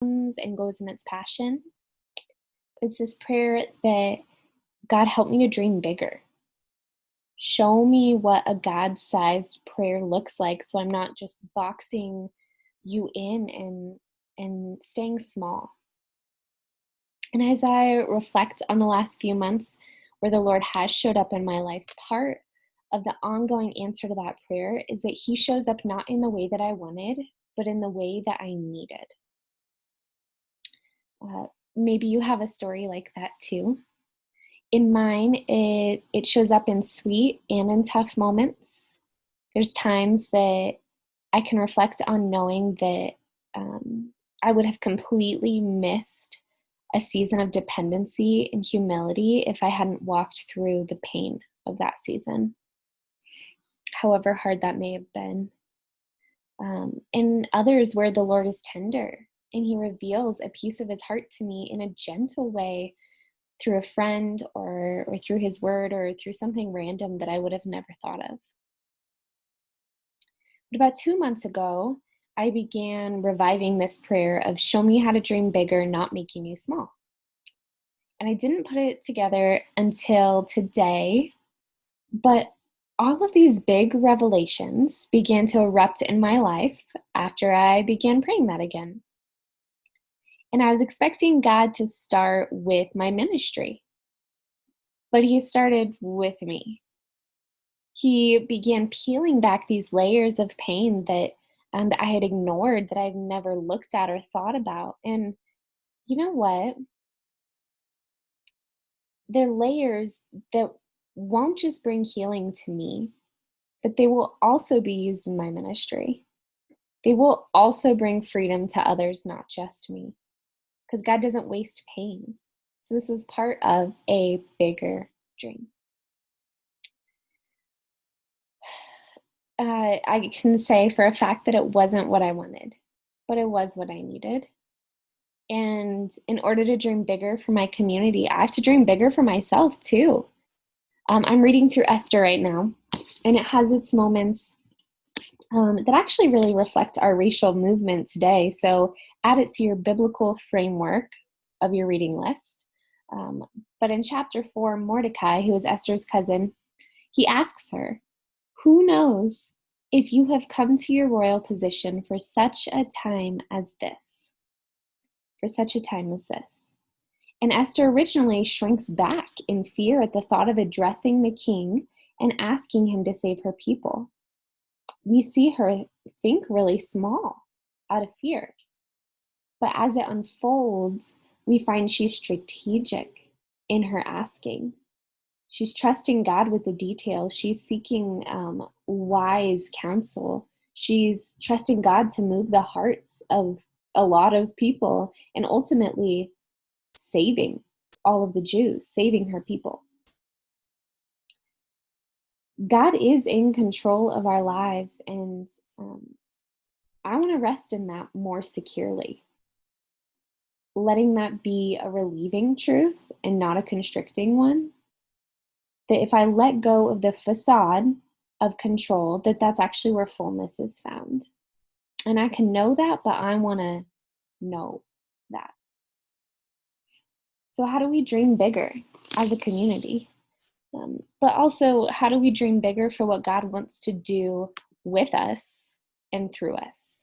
and goes in its passion. It's this prayer that God help me to dream bigger. Show me what a God-sized prayer looks like so I'm not just boxing you in and staying small. And as I reflect on the last few months where the Lord has showed up in my life, part of the ongoing answer to that prayer is that He shows up not in the way that I wanted, but in the way that I needed. Maybe you have a story like that too. In mine, it shows up in sweet and in tough moments. There's times that I can reflect on knowing that I would have completely missed a season of dependency and humility if I hadn't walked through the pain of that season, however hard that may have been. And others where the Lord is tender and He reveals a piece of His heart to me in a gentle way through a friend or through His word or through something random that I would have never thought of. But about 2 months ago, I began reviving this prayer of show me how to dream bigger, not making you small. And I didn't put it together until today, but all of these big revelations began to erupt in my life after I began praying that again. And I was expecting God to start with my ministry, but He started with me. He began peeling back these layers of pain that I had ignored, that I'd never looked at or thought about. And you know what? They're layers that won't just bring healing to me, but they will also be used in my ministry. They will also bring freedom to others, not just me, because God doesn't waste pain. So this was part of a bigger dream. I can say for a fact that it wasn't what I wanted, but it was what I needed. And in order to dream bigger for my community, I have to dream bigger for myself too. I'm reading through Esther right now, and it has its moments that actually really reflect our racial movement today. So add it to your biblical framework of your reading list. But in chapter 4, Mordecai, who is Esther's cousin, he asks her, "Who knows if you have come to your royal position for such a time as this?" For such a time as this. And Esther originally shrinks back in fear at the thought of addressing the king and asking him to save her people. We see her think really small out of fear. But as it unfolds, we find she's strategic in her asking. She's trusting God with the details. She's seeking wise counsel. She's trusting God to move the hearts of a lot of people and ultimately saving all of the Jews, saving her people. God is in control of our lives, and I want to rest in that more securely. Letting that be a relieving truth and not a constricting one. That if I let go of the facade of control, that's actually where fullness is found. And I can know that, but I want to know that. So how do we dream bigger as a community? But also, how do we dream bigger for what God wants to do with us and through us?